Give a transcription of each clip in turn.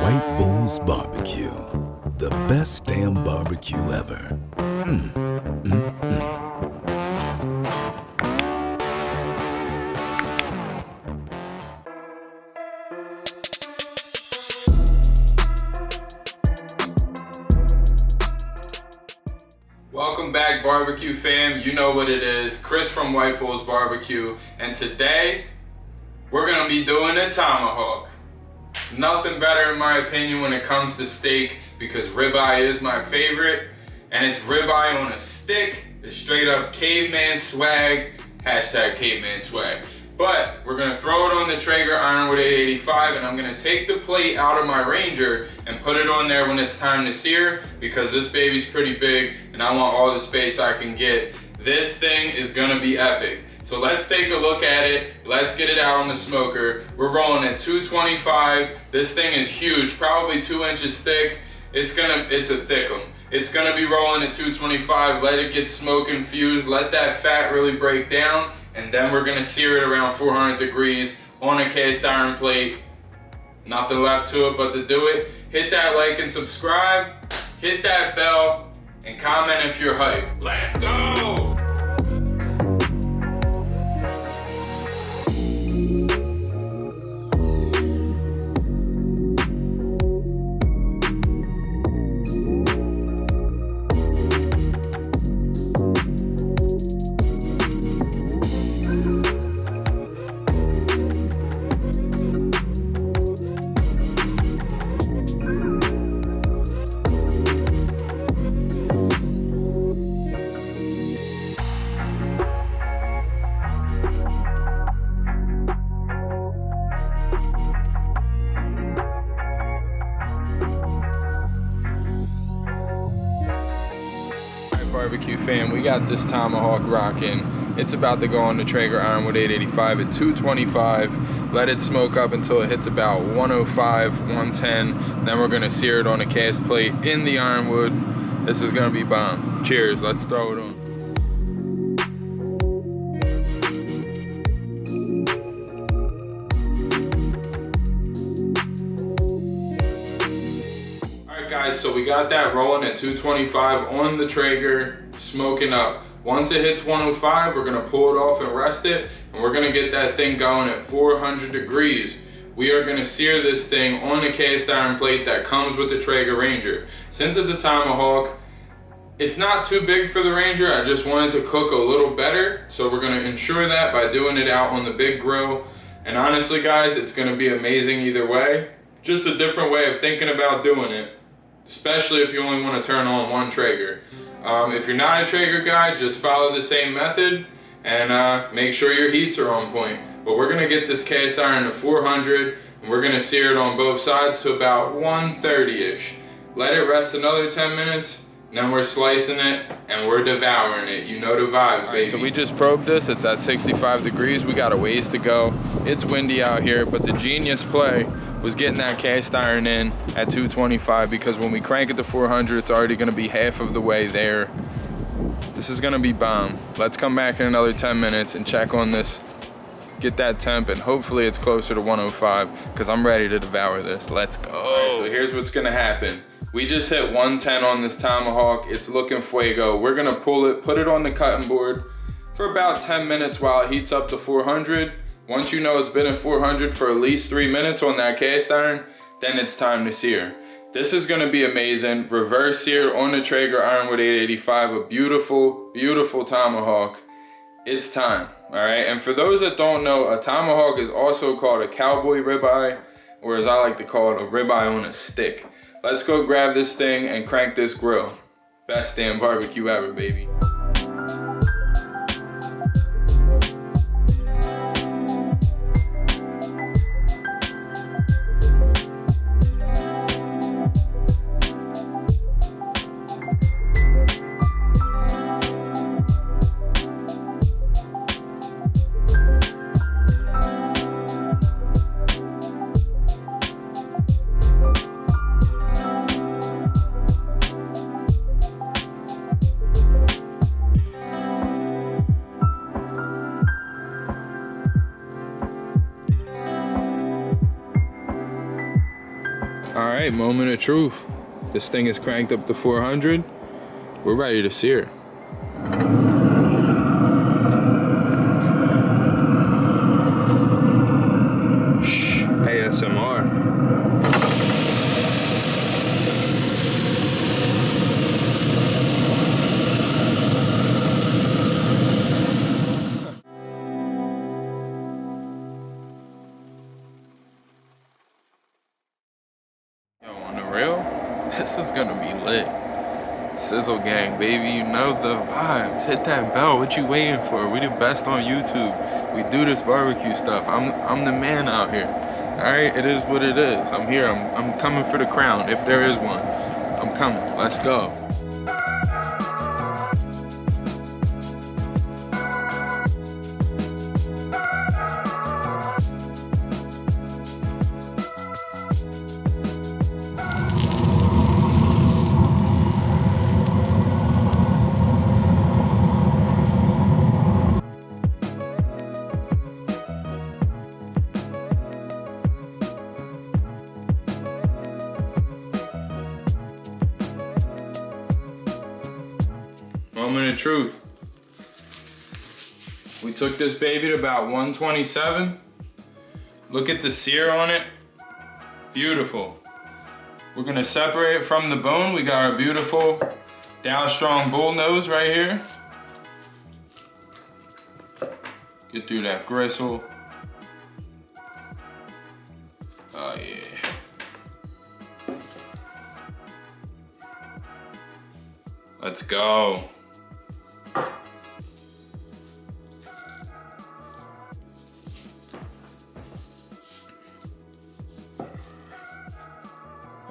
White Bull's Barbecue, the best damn barbecue ever. Welcome back, barbecue fam. You know what it is, Chris from White Bulls Barbecue, and today we're gonna be doing a tomahawk. Nothing better in my opinion when it comes to steak, because ribeye is my favorite, and it's ribeye on a stick. It's straight up caveman swag, hashtag caveman swag. But we're gonna throw it on the Traeger Ironwood 885, and I'm gonna take the plate out of my Ranger and put it on there when it's time to sear, because this baby's pretty big and I want all the space I can get. This thing is gonna be epic. So let's take a look at it. Let's get it out on the smoker. We're rolling at 225. This thing is huge, probably 2 inches thick. It's a thick one. It's gonna be rolling at 225. Let it get smoke infused. Let that fat really break down. And then we're gonna sear it around 400 degrees on a cast iron plate. Nothing left to it but to do it. Hit that like and subscribe. Hit that bell and comment if you're hyped. Let's go! Barbecue fam, we got this tomahawk rocking. It's about to go on the Traeger Ironwood 885 at 225. Let it smoke up until it hits about 105, 110. Then we're gonna sear it on a cast plate in the Ironwood. This is gonna be bomb. Cheers, let's throw it on. Guys, so we got that rolling at 225 on the Traeger, smoking up. Once it hits 105, we're gonna pull it off and rest it, and we're gonna get that thing going at 400 degrees. We are gonna sear this thing on a cast iron plate that comes with the Traeger Ranger. Since it's a tomahawk, it's not too big for the Ranger. I just wanted to cook a little better, so we're gonna ensure that by doing it out on the big grill. And honestly guys, it's gonna be amazing either way. Just a different way of thinking about doing it, especially if you only want to turn on one Traeger. If you're not a Traeger guy, just follow the same method and make sure your heats are on point. But we're gonna get this cast iron to 400 and we're gonna sear it on both sides to about 130-ish. Let it rest another 10 minutes, and then we're slicing it and we're devouring it. You know the vibes, baby. So we just probed this, it's at 65 degrees. We got a ways to go. It's windy out here, but the genius play was getting that cast iron in at 225, because when we crank it to 400, it's already gonna be half of the way there. This is gonna be bomb. Let's come back in another 10 minutes and check on this, get that temp, and hopefully it's closer to 105, because I'm ready to devour this. Let's go. All right, so here's what's gonna happen. We just hit 110 on this tomahawk. It's looking fuego. We're gonna pull it, put it on the cutting board for about 10 minutes while it heats up to 400. Once you know it's been at 400 for at least 3 minutes on that cast iron, then it's time to sear. This is gonna be amazing. Reverse sear on the Traeger Ironwood 885, a beautiful, beautiful tomahawk. It's time, all right? And for those that don't know, a tomahawk is also called a cowboy ribeye, or as I like to call it, a ribeye on a stick. Let's go grab this thing and crank this grill. Best damn barbecue ever, baby. All right, moment of truth. This thing is cranked up to 400. We're ready to sear. Shh, ASMR. This is gonna be lit. Sizzle gang, baby, you know the vibes. Hit that bell, what you waiting for? We the best on YouTube. We do this barbecue stuff. I'm the man out here. All right, it is what it is. I'm here, I'm coming for the crown, if there is one. I'm coming, let's go. Moment of truth. We took this baby to about 127. Look at the sear on it. Beautiful. We're gonna separate it from the bone. We got our beautiful Dow Strong bull nose right here. Get through that gristle. Oh yeah. Let's go.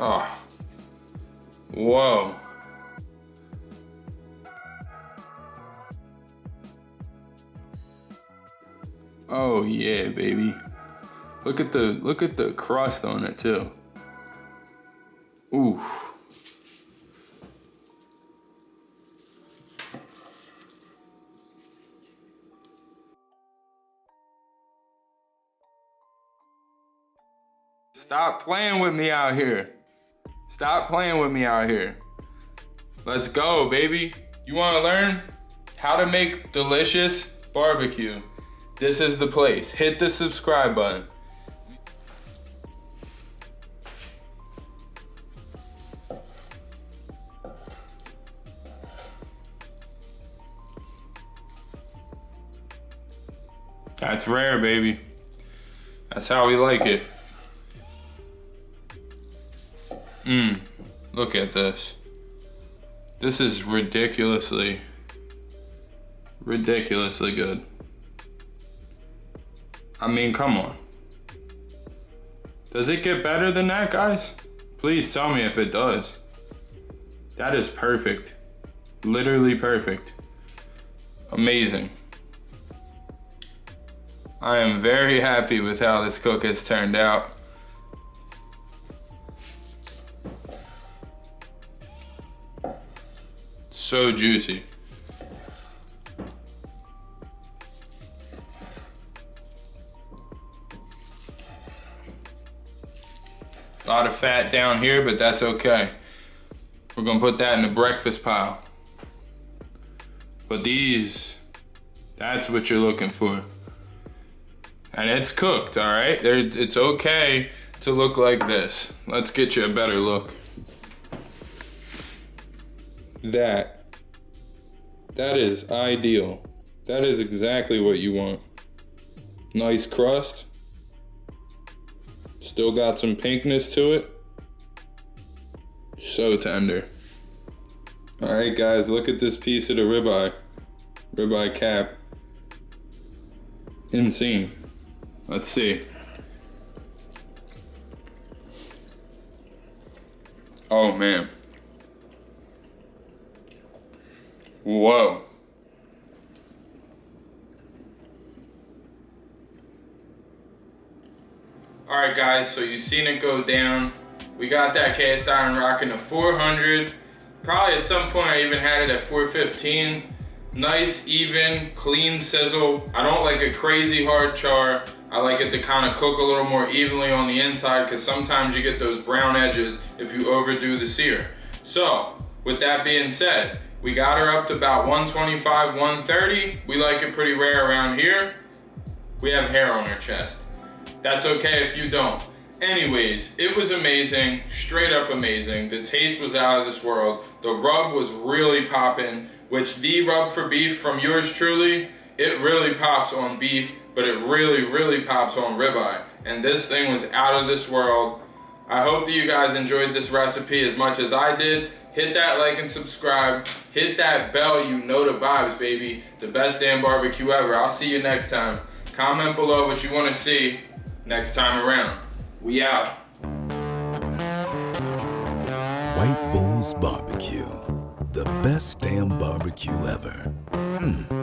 Oh, whoa. Oh yeah, baby. Look at the crust on it too. Ooh. Stop playing with me out here. Stop playing with me out here. Let's go, baby. You wanna learn how to make delicious barbecue? This is the place. Hit the subscribe button. That's rare, baby. That's how we like it. Look at this. This is ridiculously good. I mean, come on. Does it get better than that, guys? Please tell me if it does. That is perfect. Literally perfect. Amazing. I am very happy with how this cook has turned out. So juicy. A lot of fat down here, but that's okay. We're gonna put that in the breakfast pile. But these, that's what you're looking for. And it's cooked, all right? It's okay to look like this. Let's get you a better look. That is ideal. That is exactly what you want. Nice crust. Still got some pinkness to it. So tender. All right, guys, look at this piece of the ribeye. Ribeye cap. Insane. Let's see. Oh, man. Whoa. All right, guys, so you've seen it go down. We got that cast iron rocking to 400. Probably at some point I even had it at 415. Nice, even, clean sizzle. I don't like a crazy hard char. I like it to kind of cook a little more evenly on the inside because sometimes you get those brown edges if you overdo the sear. So, with that being said, we got her up to about 125, 130. We like it pretty rare around here. We have hair on her chest. That's okay if you don't. Anyways, it was amazing, straight up amazing. The taste was out of this world. The rub was really popping, which the rub for beef from yours truly, it really pops on beef, but it really, really pops on ribeye. And this thing was out of this world. I hope that you guys enjoyed this recipe as much as I did. Hit that like and subscribe. Hit that bell, you know the vibes, baby. The best damn barbecue ever. I'll see you next time. Comment below what you want to see next time around. We out. White Bulls BBQ, the best damn barbecue ever.